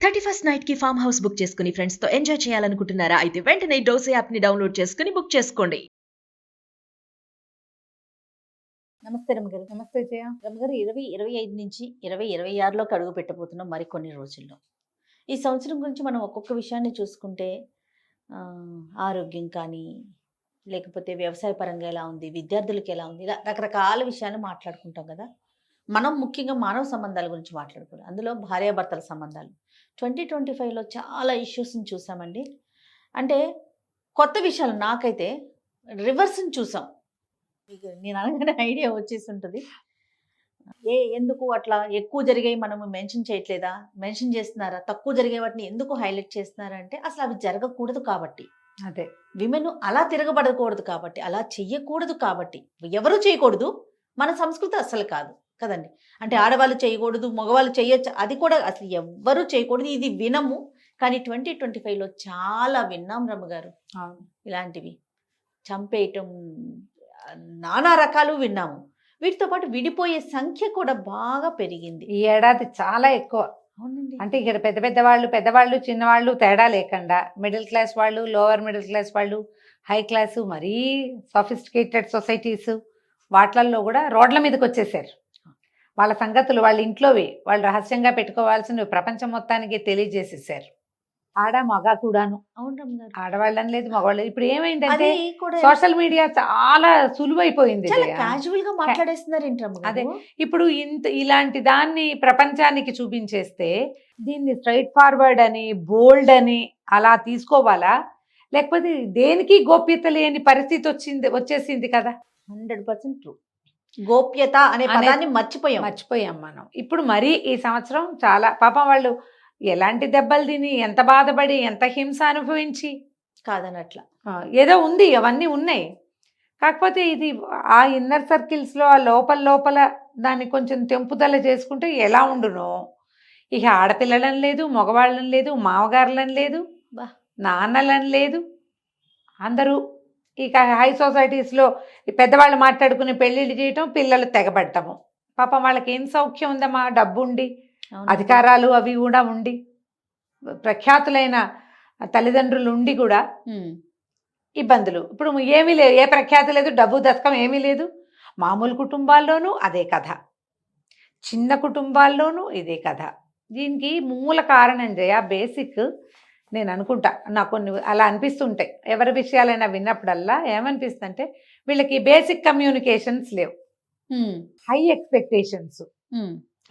31st night కి farm house book చేసుకుని friends తో ఎంజాయ్ చేయాలనుకుంటున్నారా? అయితే వెంటనే డోసే యాప్ ని డౌన్లోడ్ చేసుకుని బుక్ చేసుకోండి. నమస్తే రమగారు. నమస్తే జయ. రమగారు 2025 నుంచి 2026లోకి అడుగు పెట్టబోతున్నాం మరికొన్ని రోజుల్లో. ఈ సంవత్సరం గురించి మనం ఒక్కొక్క విషయాన్ని చూసుకుంటే ఆరోగ్యం కానీ, లేకపోతే వ్యవసాయ పరంగా ఎలా ఉంది, విద్యార్థులకు ఎలా ఉంది, ఇలా రకరకాల విషయాలు మాట్లాడుకుంటాం కదా. మనం ముఖ్యంగా మానవ సంబంధాల గురించి మాట్లాడుకోవాలి. అందులో భార్యాభర్తల సంబంధాలు 2025లో చాలా ఇష్యూస్ని చూసామండి. అంటే కొత్త విషయాలు నాకైతే రివర్స్ని చూసాం. మీకు నేను అనగానే ఐడియా వచ్చేసి ఉంటుంది. ఎందుకు అట్లా ఎక్కువ జరిగాయి మనము మెన్షన్ చేయట్లేదా, మెన్షన్ చేస్తున్నారా, తక్కువ జరిగే వాటిని ఎందుకు హైలైట్ చేస్తున్నారా అంటే అసలు అవి జరగకూడదు కాబట్టి, అదే విమెన్ అలా తిరగబడకూడదు కాబట్టి, అలా చెయ్యకూడదు కాబట్టి, ఎవరు చేయకూడదు, మన సంస్కృతి అస్సలు కాదు కదండి. అంటే ఆడవాళ్ళు చేయకూడదు, మగవాళ్ళు చేయొచ్చు, అది కూడా అసలు ఎవ్వరూ చేయకూడదు. ఇది వినము, కానీ 2025లో చాలా విన్నాం రమ్మగారు. ఇలాంటివి చంపేయటం, నానా రకాలు విన్నాము. వీటితో పాటు విడిపోయే సంఖ్య కూడా బాగా పెరిగింది ఈ ఏడాది, చాలా ఎక్కువ. అవునండి. అంటే ఇక్కడ పెద్దవాళ్ళు చిన్నవాళ్ళు తేడా లేకుండా మిడిల్ క్లాస్ వాళ్ళు, లోవర్ మిడిల్ క్లాస్ వాళ్ళు, హై క్లాసు, మరీ సఫిస్టికేటెడ్ సొసైటీస్, వాటిల్లో కూడా రోడ్ల మీదకి వచ్చేసారు. వాళ్ళ సంగతులు వాళ్ళ ఇంట్లోవి వాళ్ళు రహస్యంగా పెట్టుకోవాల్సినవి ప్రపంచం మొత్తానికి తెలియజేసేసారు. ఆడ మగ కూడాను. అవును, ఆడవాళ్ళని లేదు, మగవాళ్ళు. ఇప్పుడు ఏమైందంటే సోషల్ మీడియా చాలా సులువైపోయింది. క్యాజువల్ గా మాట్లాడేస్తున్నారు. అదే ఇప్పుడు ఇలాంటి దాన్ని ప్రపంచానికి చూపించేస్తే దీన్ని స్ట్రైట్ ఫార్వర్డ్ అని, బోల్డ్ అని అలా తీసుకోవాలా, లేకపోతే దేనికి గోప్యత లేని పరిస్థితి వచ్చేసింది కదా. 100% ట్రూ. గోప్యత అనే పదాన్ని మర్చిపోయాం మనం. ఇప్పుడు మరీ ఈ సంవత్సరం చాలా పాపం వాళ్ళు ఎలాంటి దెబ్బలు తిని, ఎంత బాధపడి, ఎంత హింస అనుభవించి కాదనట్లా ఏదో ఉంది, అవన్నీ ఉన్నాయి. కాకపోతే ఇది ఆ ఇన్నర్ సర్కిల్స్లో ఆ లోపల దాన్ని కొంచెం తెంపుదల చేసుకుంటే ఎలా ఉండునో. ఇక ఆడపిల్లలని లేదు, మగవాళ్ళని లేదు, మామగారులని లేదు, నాన్నలని లేదు, అందరూ ఇక హై సొసైటీస్లో పెద్దవాళ్ళు మాట్లాడుకుని పెళ్ళిళ్ళు చేయటం, పిల్లలు తెగబడటము. పాపం వాళ్ళకి ఏం సౌఖ్యం ఉందమ్మా, డబ్బు ఉండి, అధికారాలు అవి కూడా ఉండి, ప్రఖ్యాతులైన తల్లిదండ్రులు ఉండి కూడా ఇబ్బందులు. ఇప్పుడు ఏమీ లేదు, ఏ ప్రఖ్యాతి లేదు, డబ్బు దశకం ఏమీ లేదు. మామూలు కుటుంబాల్లోనూ అదే కథ, చిన్న కుటుంబాల్లోనూ ఇదే కథ. దీనికి మూల కారణం జయ, బేసిక్ నేను అనుకుంటా, నాకు కొన్ని అలా అనిపిస్తుంటాయి. ఎవరి విషయాలైనా విన్నప్పుడల్లా ఏమనిపిస్తుందంటే వీళ్ళకి బేసిక్ కమ్యూనికేషన్స్ లేవు, హై ఎక్స్పెక్టేషన్స్.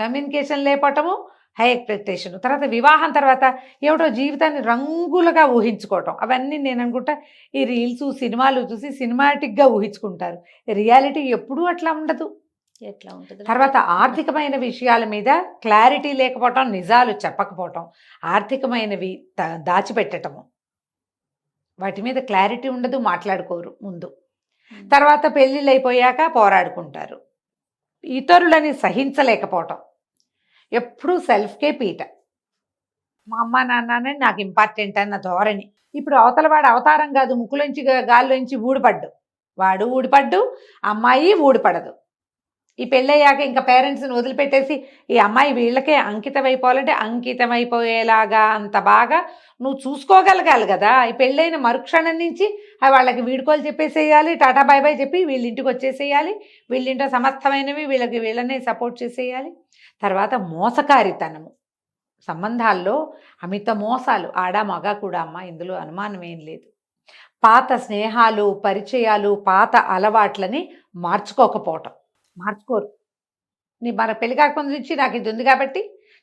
కమ్యూనికేషన్ లేపటము, హై ఎక్స్పెక్టేషన్. తర్వాత వివాహం తర్వాత ఏమిటో జీవితాన్ని రంగులుగా ఊహించుకోవటం, అవన్నీ నేను అనుకుంటా ఈ రీల్స్, సినిమాలు చూసి సినిమాటిక్గా ఊహించుకుంటారు. రియాలిటీ ఎప్పుడూ అట్లా ఉండదు. ఎట్లా ఉంటుంది? తర్వాత ఆర్థికమైన విషయాల మీద క్లారిటీ లేకపోవటం, నిజాలు చెప్పకపోవటం, ఆర్థికమైనవి దాచిపెట్టటము, వాటి మీద క్లారిటీ ఉండదు, మాట్లాడుకోరు ముందు. తర్వాత పెళ్ళిళ్ళు అయిపోయాక పోరాడుకుంటారు. ఇతరులని సహించలేకపోవటం, ఎప్పుడూ సెల్ఫ్కే పీట. మా అమ్మ నాన్ననే నాకు ఇంపార్టెంట్ అన్న ధోరణి. ఇప్పుడు అవతలవాడు అవతారం కాదు, ముక్కులోంచి గాల్లోంచి ఊడిపడ్డు, వాడు ఊడిపడ్డు, అమ్మాయి ఊడిపడదు. ఈ పెళ్ళయ్యాక ఇంకా పేరెంట్స్ని వదిలిపెట్టేసి ఈ అమ్మాయి వీళ్ళకే అంకితం అయిపోవాలంటే అంకితం అయిపోయేలాగా అంత బాగా నువ్వు చూసుకోగలగాలి కదా. ఈ పెళ్ళైన మరుక్షణం నుంచి వాళ్ళకి వీడుకోలు చెప్పేసేయాలి, టాటా బాయ్ బాయ్ చెప్పి వీళ్ళింటికి వచ్చేసేయాలి, వీళ్ళింట్లో సమస్తమైనవి వీళ్ళనే సపోర్ట్ చేసేయాలి. తర్వాత మోసకారితనము, సంబంధాల్లో అమిత మోసాలు, ఆడ మగ కూడా అమ్మ, ఇందులో అనుమానం ఏం లేదు. పాత స్నేహాలు, పరిచయాలు, పాత అలవాట్లని మార్చుకోకపోవటం. మార్చుకోరు. మన పెళ్లి కాకముందు నుంచి నాకు ఇది ఉంది కాబట్టి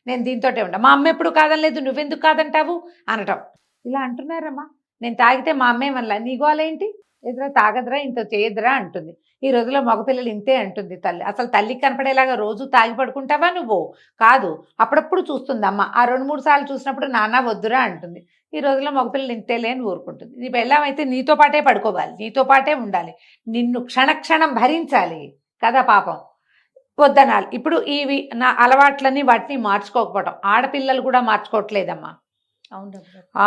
నేను దీంతోటే ఉంటా, మా అమ్మ ఎప్పుడు కాదనలేదు, నువ్వెందుకు కాదంటావు అనటం. ఇలా అంటున్నారమ్మా. నేను తాగితే మా అమ్మే వల్ల నీ గోలేంటి, ఎదురా తాగదురా, ఇంత చేయదురా అంటుంది. ఈ రోజులో మగపిల్లలు ఇంతే అంటుంది తల్లి. అసలు తల్లికి కనపడేలాగా రోజు తాగి పడుకుంటావా నువ్వు? కాదు, అప్పుడప్పుడు చూస్తుంది అమ్మ. ఆ 2-3 సార్లు చూసినప్పుడు నాన్న వద్దురా అంటుంది. ఈ రోజులో మగపిల్లలు ఇంతేలే అని ఊరుకుంటుంది. నీ పెళ్ళామైతే నీతో పాటే పడుకోవాలి, నీతో పాటే ఉండాలి, నిన్ను క్షణక్షణం భరించాలి కదా పాపం, వద్దనాలి. ఇప్పుడు ఇవి నా అలవాట్లని వాటిని మార్చుకోకపోవటం. ఆడపిల్లలు కూడా మార్చుకోవట్లేదమ్మా.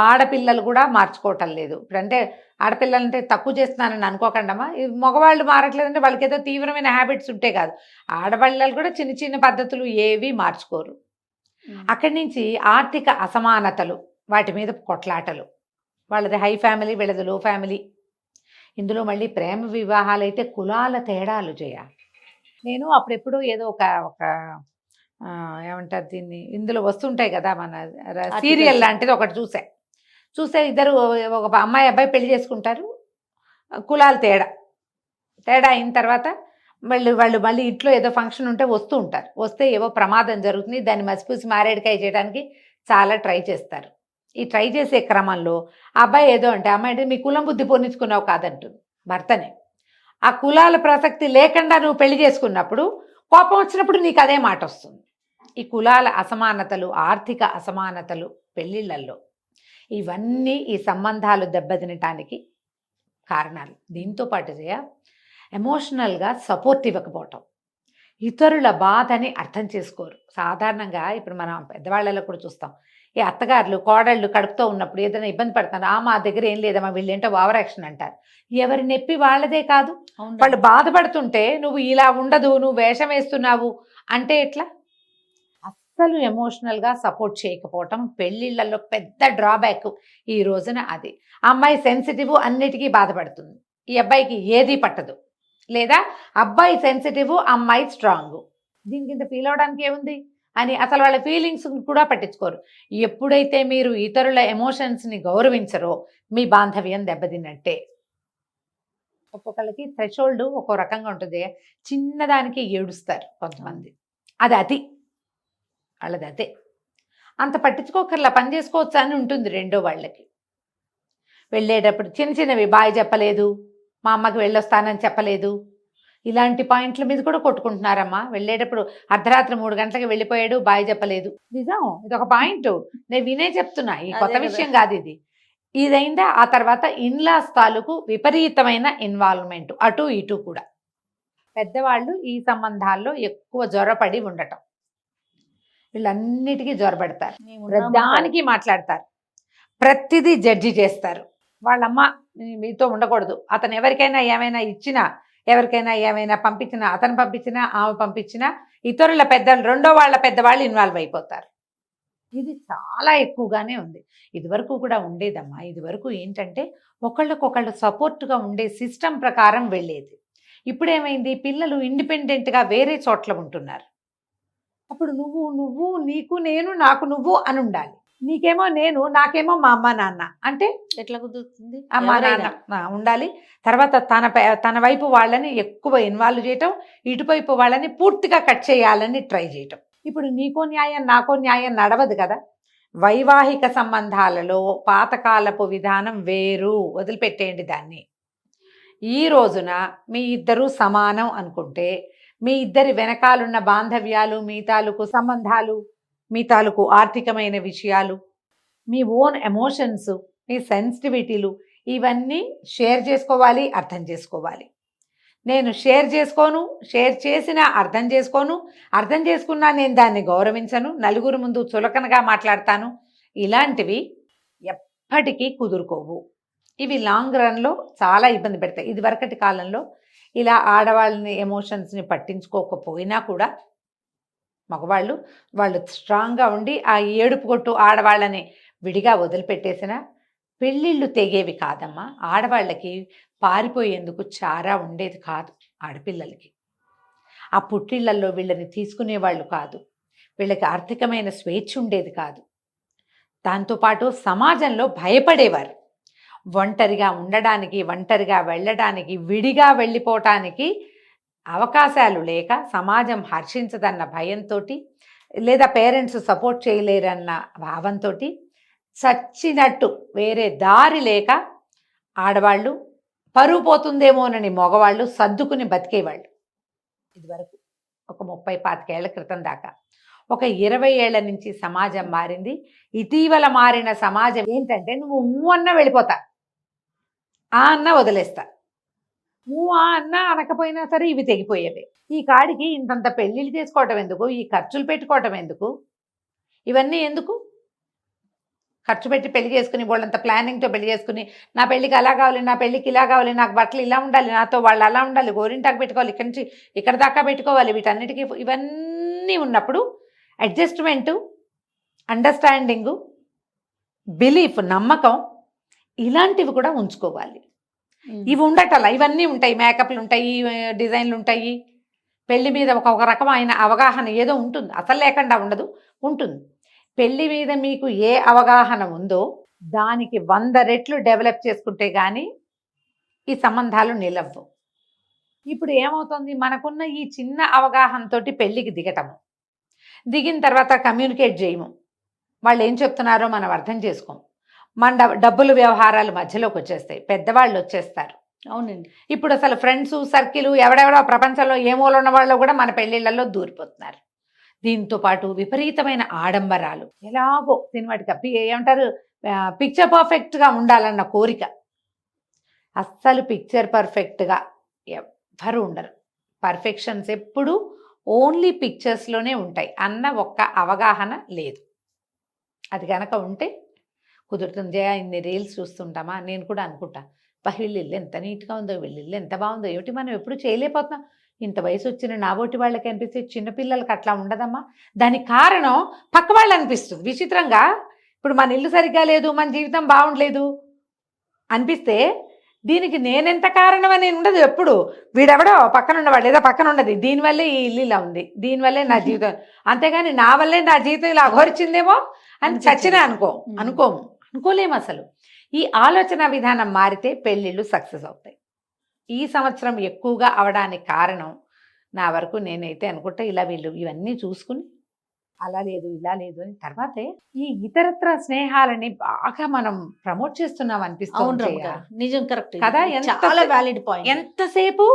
ఆడపిల్లలు కూడా మార్చుకోవటం లేదు. ఇప్పుడంటే ఆడపిల్లలంటే తక్కువ చేస్తున్నానని అనుకోకండమ్మా. మగవాళ్ళు మారట్లేదంటే వాళ్ళకి ఏదో తీవ్రమైన హ్యాబిట్స్ ఉంటే కాదు, ఆడపిల్లలు కూడా చిన్న చిన్న పద్ధతులు ఏవి మార్చుకోరు. అక్కడి నుంచి ఆర్థిక అసమానతలు, వాటి మీద కొట్లాటలు. వాళ్ళది హై ఫ్యామిలీ, వీళ్ళది లో ఫ్యామిలీ. ఇందులో మళ్ళీ ప్రేమ వివాహాలు అయితే కులాల తేడాలు చేయాలి. నేను అప్పుడెప్పుడు ఏదో ఒక ఒక ఏమంటారు దీన్ని, ఇందులో వస్తుంటాయి కదా మన సీరియల్ లాంటిది ఒకటి చూసే ఇద్దరు ఒక అమ్మాయి అబ్బాయి పెళ్లి చేసుకుంటారు. కులాల తేడా అయిన తర్వాత వాళ్ళు మళ్ళీ ఇంట్లో ఏదో ఫంక్షన్ ఉంటే వస్తూ ఉంటారు. వస్తే ఏవో ప్రమాదం జరుగుతుంది, దాన్ని మసిపూసి మారేడుకాయ చేయడానికి చాలా ట్రై చేస్తారు. ఈ ట్రై చేసే క్రమంలో ఆ అబ్బాయి ఏదో అంటే అమ్మాయి అంటే మీ కులం బుద్ధి పొన్నించుకున్నావు కాదంటుంది భర్తనే. ఆ కులాల ప్రసక్తి లేకుండా నువ్వు పెళ్లి చేసుకున్నప్పుడు కోపం వచ్చినప్పుడు నీకు అదే మాట వస్తుంది. ఈ కులాల అసమానతలు, ఆర్థిక అసమానతలు పెళ్ళిళ్ళల్లో, ఇవన్నీ ఈ సంబంధాలు దెబ్బతినటానికి కారణాలు. దీంతో పాటు ఎమోషనల్గా సపోర్ట్ ఇవ్వకపోవటం, ఇతరుల బాధని అర్థం చేసుకోరు. సాధారణంగా ఇప్పుడు మనం పెద్దవాళ్ళలో కూడా చూస్తాం, ఈ అత్తగారులు కోడళ్ళు కడుపుతో ఉన్నప్పుడు ఏదైనా ఇబ్బంది పడుతున్నారు, మా దగ్గర ఏం లేదమ్మా వీళ్ళేంటో ఓవర్ యాక్షన్ అంటారు. ఎవరి నొప్పి వాళ్ళదే కాదు. వాళ్ళు బాధపడుతుంటే నువ్వు ఇలా ఉండదు, నువ్వు వేషం వేస్తున్నావు అంటే ఎట్లా? అస్సలు ఎమోషనల్గా సపోర్ట్ చేయకపోవటం పెళ్ళిళ్ళల్లో పెద్ద డ్రాబ్యాక్ ఈ రోజున. అది అమ్మాయి సెన్సిటివ్, అన్నిటికీ బాధపడుతుంది, ఈ అబ్బాయికి ఏది పట్టదు. లేదా అబ్బాయి సెన్సిటివ్, అమ్మాయి స్ట్రాంగ్, దీనికి ఇంత ఫీల్ అవడానికి ఏముంది అని అసలు వాళ్ళ ఫీలింగ్స్ కూడా పట్టించుకోరు. ఎప్పుడైతే మీరు ఇతరుల ఎమోషన్స్ని గౌరవించరో మీ బాంధవ్యం దెబ్బతిన్నట్టే. ఒక్కొక్కళ్ళకి థ్రెషోల్డ్ ఒక్కో రకంగా ఉంటుంది. చిన్నదానికి ఏడుస్తారు కొంతమంది, అది వాళ్ళది అదే. అంత పట్టించుకోకర్లా, పని చేసుకోవచ్చా అని ఉంటుంది రెండో వాళ్ళకి. వెళ్ళేటప్పుడు చిన్నవి బాయ్ చెప్పలేదు, మా అమ్మకి వెళ్ళొస్తానని చెప్పలేదు, ఇలాంటి పాయింట్ల మీద కూడా కొట్టుకుంటున్నారమ్మా. వెళ్ళేటప్పుడు అర్ధరాత్రి 3 గంటలకు వెళ్ళిపోయాడు, బాయ్ చెప్పలేదు. నిజం, ఇది ఒక పాయింట్, నేను వినే చెప్తున్నా, ఈ కొత్త విషయం కాదు ఇది. ఇదైందా ఆ తర్వాత ఇన్లాస్ తాలూకు విపరీతమైన ఇన్వాల్వ్మెంట్, అటు ఇటు కూడా. పెద్దవాళ్ళు ఈ సంబంధాల్లో ఎక్కువ జ్వరపడి ఉండటం, వీళ్ళన్నిటికీ జ్వరపడతారు, ప్రతిదానికి మాట్లాడతారు, ప్రతిదీ జడ్జి చేస్తారు. వాళ్ళమ్మ మీతో ఉండకూడదు, అతను ఎవరికైనా ఏమైనా ఇచ్చినా, ఎవరికైనా ఏమైనా పంపించినా, అతను పంపించినా ఆమె పంపించినా ఇతరుల పెద్దలు, రెండో వాళ్ళ పెద్దవాళ్ళు ఇన్వాల్వ్ అయిపోతారు. ఇది చాలా ఎక్కువగానే ఉంది. ఇదివరకు కూడా ఉండేదమ్మా. ఇదివరకు ఏంటంటే ఒకళ్ళకొకళ్ళు సపోర్ట్గా ఉండే సిస్టమ్ ప్రకారం వెళ్ళేది. ఇప్పుడేమైంది, పిల్లలు ఇండిపెండెంట్గా వేరే చోట్ల ఉంటున్నారు. అప్పుడు నువ్వు నీకు నేను, నాకు నువ్వు అని ఉండాలి. నీకేమో నేను, నాకేమో మా అమ్మ నాన్న అంటే ఎట్లా కుదురుతుంది? అమ్మ నాన్న ఉండాలి. తర్వాత తన వైపు వాళ్ళని ఎక్కువ ఇన్వాల్వ్ చేయటం, ఇటువైపు వాళ్ళని పూర్తిగా కట్ చేయాలని ట్రై చేయటం. ఇప్పుడు నీకో న్యాయం నాకో న్యాయం నడవదు కదా. వైవాహిక సంబంధాలలో పాతకాలపు విధానం వేరు, వదిలిపెట్టేయండి దాన్ని. ఈ రోజున మీ ఇద్దరూ సమానం అనుకుంటే, మీ ఇద్దరి వెనకాలన్న బాంధవ్యాలు, మీ తాలూకు సంబంధాలు, మీ తాలూకు ఆర్థికమైన విషయాలు, మీ ఓన్ ఎమోషన్స్, మీ సెన్సిటివిటీలు, ఇవన్నీ షేర్ చేసుకోవాలి, అర్థం చేసుకోవాలి. నేను షేర్ చేసుకోను, షేర్ చేసినా అర్థం చేసుకోను, అర్థం చేసుకున్నా నేను దాన్ని గౌరవించను, నలుగురు ముందు చులకనగా మాట్లాడతాను. ఇలాంటివి ఎప్పటికీ కుదురుకోవు. ఇవి లాంగ్ రన్లో చాలా ఇబ్బంది పెడతాయి. ఇది వరకటి కాలంలో ఇలా ఆడవాళ్ళని ఎమోషన్స్ని పట్టించుకోకపోయినా కూడా వాళ్ళు స్ట్రాంగ్గా ఉండి ఆ ఏడుపు కొట్టు ఆడవాళ్ళని విడిగా వదిలిపెట్టేసిన పెళ్ళిళ్ళు తెగేవి కాదమ్మా. ఆడవాళ్ళకి పారిపోయేందుకు చారా ఉండేది కాదు. ఆడపిల్లలకి ఆ పుట్టిళ్లలో వీళ్ళని తీసుకునేవాళ్ళు కాదు, వీళ్ళకి ఆర్థికమైన స్వేచ్ఛ ఉండేది కాదు. దాంతోపాటు సమాజంలో భయపడేవారు. ఒంటరిగా ఉండడానికి, ఒంటరిగా వెళ్ళడానికి, విడిగా వెళ్ళిపోవటానికి అవకాశాలు లేక, సమాజం హర్షించదన్న భయంతో, లేదా పేరెంట్స్ సపోర్ట్ చేయలేరన్న భావంతో చచ్చినట్టు వేరే దారి లేక ఆడవాళ్ళు పరువు పోతుందేమోనని మగవాళ్ళు సర్దుకుని బతికేవాళ్ళు. ఇదివరకు ఒక 30-25 ఏళ్ల క్రితం దాకా. ఒక 20 ఏళ్ల నుంచి సమాజం మారింది. ఇటీవల మారిన సమాజం ఏంటంటే, నువ్వు అన్న వెళ్ళిపోతా, ఆ అన్న వదిలేస్తా, నువ్వు ఆ అన్న అనకపోయినా సరే ఇవి తెగిపోయేవి. ఈ కాడికి ఇంతంత పెళ్ళిళ్ళు చేసుకోవటం ఎందుకు, ఈ ఖర్చులు పెట్టుకోవటం ఎందుకు, ఇవన్నీ ఎందుకు? ఖర్చు పెట్టి పెళ్లి చేసుకుని, వాళ్ళంత ప్లానింగ్తో పెళ్లి చేసుకుని, నా పెళ్ళికి అలా కావాలి, నా పెళ్ళికి ఇలా కావాలి, నాకు బట్టలు ఇలా ఉండాలి, నాతో వాళ్ళు అలా ఉండాలి, గోరింటాకు పెట్టుకోవాలి, ఇక్కడి నుంచి ఇక్కడ దాకా పెట్టుకోవాలి, వీటన్నిటికీ ఇవన్నీ ఉన్నప్పుడు అడ్జస్ట్మెంటు అండర్స్టాండింగు, బిలీఫ్, నమ్మకం ఇలాంటివి కూడా ఉంచుకోవాలి. ఇవి ఉండటల ఇవన్నీ ఉంటాయి, మేకప్లు ఉంటాయి, డిజైన్లు ఉంటాయి, పెళ్లి మీద ఒక రకమైన అవగాహన ఏదో ఉంటుంది, అసలు లేకుండా ఉండదు, ఉంటుంది. పెళ్లి మీద మీకు ఏ అవగాహన ఉందో దానికి 100 రెట్లు డెవలప్ చేసుకుంటే కానీ ఈ సంబంధాలు నిలవ్వు. ఇప్పుడు ఏమవుతుంది, మనకున్న ఈ చిన్న అవగాహనతోటి పెళ్లికి దిగటము, దిగిన తర్వాత కమ్యూనికేట్ చేయము, వాళ్ళు ఏం చెప్తున్నారో మనం అర్థం చేసుకోం, మన డబ్బులు వ్యవహారాలు మధ్యలోకి వచ్చేస్తాయి, పెద్దవాళ్ళు వచ్చేస్తారు. అవునండి. ఇప్పుడు అసలు ఫ్రెండ్స్ సర్కిల్ ఎవడెవడో ప్రపంచంలో ఏమోలో ఉన్న వాళ్ళు కూడా మన పెళ్ళిళ్ళల్లో దూరిపోతున్నారు. దీంతో పాటు విపరీతమైన ఆడంబరాలు, ఎలాగో సినిమాటికి ఏమంటారు, పిక్చర్ పర్ఫెక్ట్గా ఉండాలన్న కోరిక. అస్సలు పిక్చర్ పర్ఫెక్ట్గా ఎవ్వరు ఉండరు. పర్ఫెక్షన్స్ ఎప్పుడు ఓన్లీ పిక్చర్స్లోనే ఉంటాయి అన్న ఒక్క అవగాహన లేదు. అది కనుక ఉంటే కుదురుతుంది. ఇన్ని రీల్స్ చూస్తుంటామా, నేను కూడా అనుకుంటా, వీళ్ళిల్లు ఎంత నీట్గా ఉందో, వీళ్ళిల్లు ఎంత బాగుందో, ఏమిటి మనం ఎప్పుడు చేయలేకపోతున్నాం, ఇంత వయసు వచ్చిన నాబోటి వాళ్ళకి అనిపిస్తే చిన్నపిల్లలకి అట్లా ఉండదమ్మా. దానికి కారణం పక్క వాళ్ళు అనిపిస్తుంది. విచిత్రంగా ఇప్పుడు మన ఇల్లు సరిగ్గా లేదు, మన జీవితం బాగుండలేదు అనిపిస్తే దీనికి నేనెంత కారణం అని ఉండదు. ఎప్పుడు వీడెవడో పక్కన ఉన్నవాడు ఏదో పక్కన ఉండదు, దీనివల్లే ఈ ఇల్లు ఇలా ఉంది, దీనివల్లే నా జీవితం, అంతేగాని నా వల్లే నా జీవితం ఇలా అఘోరించిందేమో అని చచ్చినా అనుకోలేము అసలు. ఈ ఆలోచన విధానం మారితే పెళ్ళిళ్ళు సక్సెస్ అవుతాయి. ఈ సంవత్సరం ఎక్కువగా అవడానికి కారణం నా వరకు నేనైతే అనుకుంటా, ఇలా వీళ్ళు ఇవన్నీ చూసుకుని అలా లేదు ఇలా లేదు అని తర్వాతే ఈ ఇతరత్ర స్నేహాలని బాగా మనం ప్రమోట్ చేస్తున్నాం అనిపిస్తుంది. నిజం, కరెక్ట్ కదా, చాలా వ్యాలిడ్ పాయింట్. ఎంతసేపు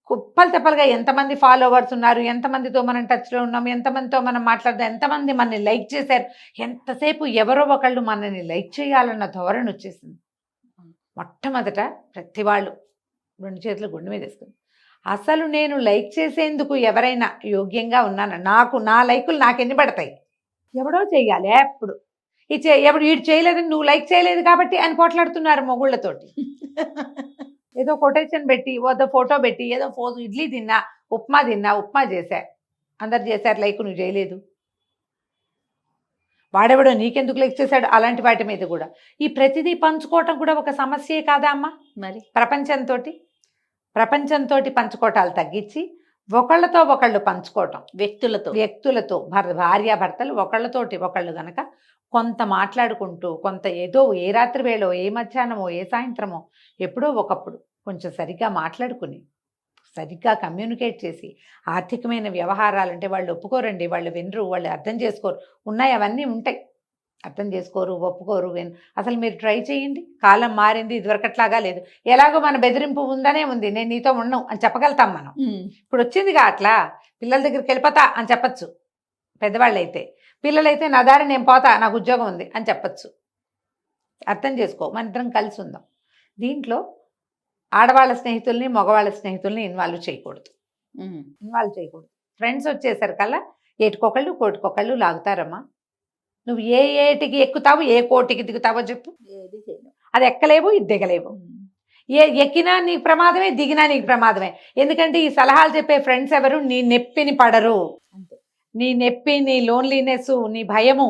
కుప్పలు తెప్పలుగా ఎంతమంది ఫాలోవర్స్ ఉన్నారు, ఎంతమందితో మనం టచ్లో ఉన్నాం, ఎంతమందితో మనం మాట్లాడదాం, ఎంతమంది మనల్ని లైక్ చేశారు, ఎంతసేపు ఎవరో ఒకళ్ళు మనల్ని లైక్ చేయాలన్న ధోరణి వచ్చేసింది. మొట్టమొదట ప్రతి వాళ్ళు 2 చేతులు గుండె మీద వేసుకుంది, అసలు నేను లైక్ చేసేందుకు ఎవరైనా యోగ్యంగా ఉన్నాను, నా లైకులు నాకు ఎన్ని పడతాయి, ఎవడో చెయ్యాలి. ఎప్పుడు ఎవడు వీడు చేయలేదని నువ్వు లైక్ చేయలేదు కాబట్టి అని పోట్లాడుతున్నారు మొగుళ్ళతోటి. ఏదో కొటేషన్ పెట్టి ఏదో ఫోటో పెట్టి ఏదో ఇడ్లీ తిన్నా, ఉప్మా చేశా, అందరు చేశారు లైక్, నువ్వు చేయలేదు, వాడెవడో నీకెందుకు లైక్ చేశాడు, అలాంటి వాటి మీద కూడా ఈ ప్రతిదీ పంచుకోవటం కూడా ఒక సమస్యే కాదా అమ్మా. మరి ప్రపంచంతో పంచుకోవటాలు తగ్గించి ఒకళ్ళతో ఒకళ్ళు పంచుకోవటం, వ్యక్తులతో భార్యాభర్తలు ఒకళ్ళతోటి ఒకళ్ళు గనక కొంత మాట్లాడుకుంటూ, కొంత ఏదో ఏ రాత్రి వేళో, ఏ మధ్యాహ్నమో, ఏ సాయంత్రమో, ఎప్పుడో ఒకప్పుడు కొంచెం సరిగ్గా మాట్లాడుకుని సరిగ్గా కమ్యూనికేట్ చేసి, ఆర్థికమైన వ్యవహారాలంటే వాళ్ళు ఒప్పుకోరండి, వాళ్ళు వినరు, వాళ్ళు అర్థం చేసుకోరు, ఉన్నాయి అవన్నీ ఉంటాయి, అర్థం చేసుకోరు, ఒప్పుకోరు, అసలు మీరు ట్రై చేయండి. కాలం మారింది, ఇదివరకట్లాగా లేదు. ఎలాగో మన బెదిరింపు ఉందనే ఉంది, నేను నీతో ఉండను అని చెప్పగలుగుతాం మనం. ఇప్పుడు వచ్చిందిగా అట్లా, పిల్లల దగ్గరికి వెళ్ళిపోతా అని చెప్పచ్చు పెద్దవాళ్ళైతే, పిల్లలైతే నా దారి నేను పోతా, నాకు ఉద్యోగం ఉంది అని చెప్పచ్చు. అర్థం చేసుకో, మన ఇద్దరం కలిసి ఉందాం. దీంట్లో ఆడవాళ్ళ స్నేహితుల్ని మగవాళ్ళ స్నేహితుల్ని ఇన్వాల్వ్ చేయకూడదు. ఫ్రెండ్స్ వచ్చేసరికల్లా ఏటికొకళ్ళు కోటికొకళ్ళు లాగుతారమ్మా. నువ్వు ఏ ఏటికి ఎక్కుతావు, ఏ కోటికి దిగుతావో చెప్పు, అది ఎక్కలేవు, ఇది దిగలేవు. ఎక్కినా నీకు ప్రమాదమే, దిగినా నీకు ప్రమాదమే. ఎందుకంటే ఈ సలహాలు చెప్పే ఫ్రెండ్స్ ఎవరు నీ నెప్పిని పడరు. నీ నొప్పి, నీ లోన్లీనెస్, నీ భయము,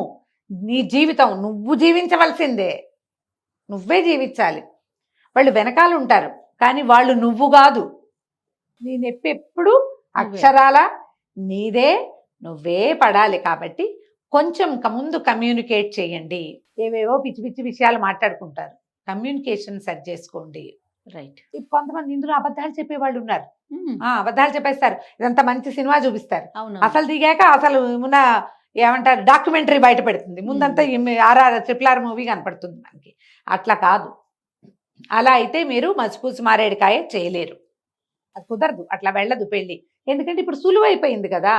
నీ జీవితం నువ్వు జీవించవలసిందే, నువ్వే జీవించాలి. వాళ్ళు వెనకాల ఉంటారు కానీ వాళ్ళు నువ్వు కాదు. నీ నొప్పి ఎప్పుడు అక్షరాల నీదే, నువ్వే పడాలి. కాబట్టి కొంచెం ముందు కమ్యూనికేట్ చేయండి. ఏవేవో పిచ్చి పిచ్చి విషయాలు మాట్లాడుకుంటారు, కమ్యూనికేషన్ సెట్ చేసుకోండి. రైట్. కొంతమంది ఇందులో అబద్ధాలు చెప్పేవాళ్ళు ఉన్నారు. అబద్ధాలు చెప్పేస్తారు, ఇదంతా మంచి సినిమా చూపిస్తారు, అసలు దిగాక అసలు ఉన్న ఏమంటారు డాక్యుమెంటరీ బయట పెడుతుంది, ముందంతా RRR మూవీ కనపడుతుంది మనకి. అట్లా కాదు, అలా అయితే మీరు మసిపూసి మారేడుకాయ చేయలేరు, అది కుదరదు, అట్లా వెళ్ళదు పెళ్ళి. ఎందుకంటే ఇప్పుడు సులువు అయిపోయింది కదా,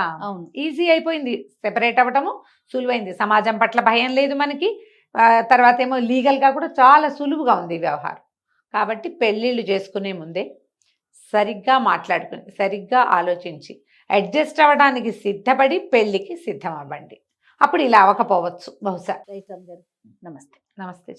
ఈజీ అయిపోయింది, సెపరేట్ అవ్వటము సులువైంది, సమాజం పట్ల భయం లేదు మనకి, తర్వాత ఏమో లీగల్గా కూడా చాలా సులువుగా ఉంది వ్యవహారం. కాబట్టి పెళ్ళిళ్ళు చేసుకునే ముందే సరిగ్గా మాట్లాడుకుని, సరిగ్గా ఆలోచించి, అడ్జస్ట్ అవ్వడానికి సిద్ధపడి పెళ్ళికి సిద్ధం అవ్వండి. అప్పుడు ఇలా అవ్వకపోవచ్చు బహుశా. నమస్తే. నమస్తే.